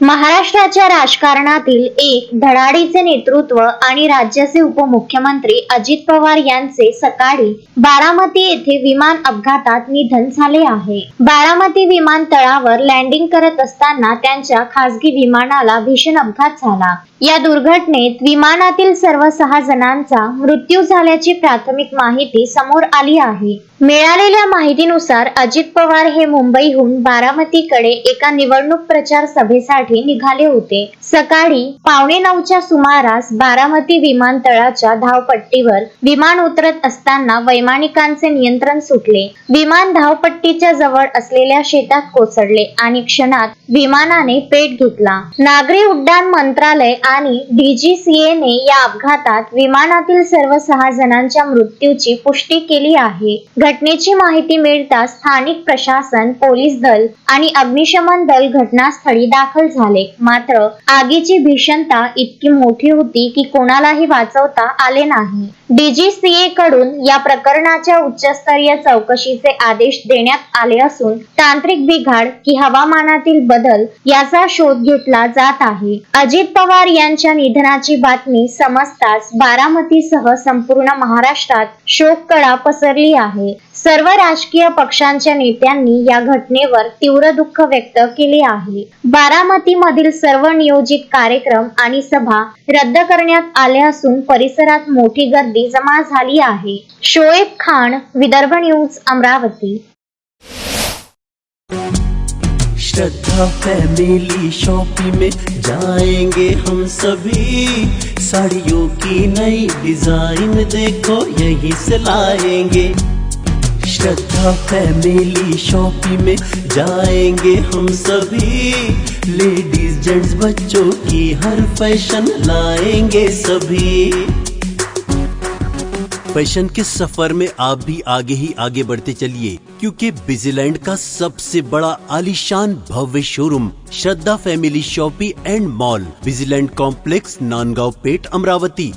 महाराष्ट्राच्या राजकारणातील एक धडाडीचे नेतृत्व आणि राज्याचे उपमुख्यमंत्री अजित पवार यांचे सकाळी बारामती येथे विमान अपघातात निधन झाले आहे। बारामती विमानतळावर लँडिंग करत असताना त्यांच्या खासगी विमानाला भीषण अपघात झाला। या दुर्घटनेत विमानातील सर्व 6 जणांचा मृत्यू झाल्याची प्राथमिक माहिती समोर आली आहे। मिळालेल्या माहितीनुसार अजित पवार हे मुंबईहून बारामतीकडे एका निवडणूक प्रचार सभेसाठी निघाले होते। सकाळी 8:45च्या सुमारास बारामती विमानतळाच्या धावपट्टीवर विमान उतरत असताना वैमानिकांचे नियंत्रण सुटले। विमान धावपट्टीच्या जवळ असलेल्या शेतात कोसळले आणि क्षणात विमानाने पेट घेतला। नागरी उड्डाण मंत्रालय आणि DGCA ने या अपघातात विमानातील सर्व 6 जणांच्या मृत्यूची पुष्टी केली आहे। घटनेची माहिती मिळताच स्थानिक प्रशासन, पोलीस दल आणि अग्निशमन दल घटनास्थळी दाखल झाले। मात्र आगीची भीषणता इतकी मोठी होती की कोणालाही वाचवता आले नाही। DGCA कडून या प्रकरणाच्या उच्चस्तरीय चौकशीचे आदेश देण्यात आले असून तांत्रिक बिघाड की हवामानातील बदल याचा शोध घेतला जात आहे। अजित पवार यांच्या निधनाची बातमी समजताच बारामतीसह संपूर्ण महाराष्ट्रात शोककळा पसरली आहे। सर्व राजकीय पक्षांच्या नेत्यांनी या घटनेवर तीव्र दुःख व्यक्त केले आहे। बारामतीमधील सर्व नियोजित कार्यक्रम आणि सभा रद्द करण्यात आल्या असून परिसरात मोठी गर्दी जमा झाली आहे। शोएब खान, विदर्भ न्यूज, अमरावती। श्रद्धा फैमिली शॉपिंग में जाएंगे हम सभी, साड़ियों की नई डिजाइन देखो यहीं से लाएंगे। श्रद्धा फैमिली शॉपिंग में जाएंगे हम सभी, लेडीज जेंट्स बच्चों की हर फैशन लाएंगे सभी। फैशन के सफर में आप भी आगे ही आगे बढ़ते चलिए, क्योंकि बिजीलैंड का सबसे बड़ा आलीशान भव्य showroom Shraddha family shopping and mall, Busyland complex, Nandgaon Peth, Amravati.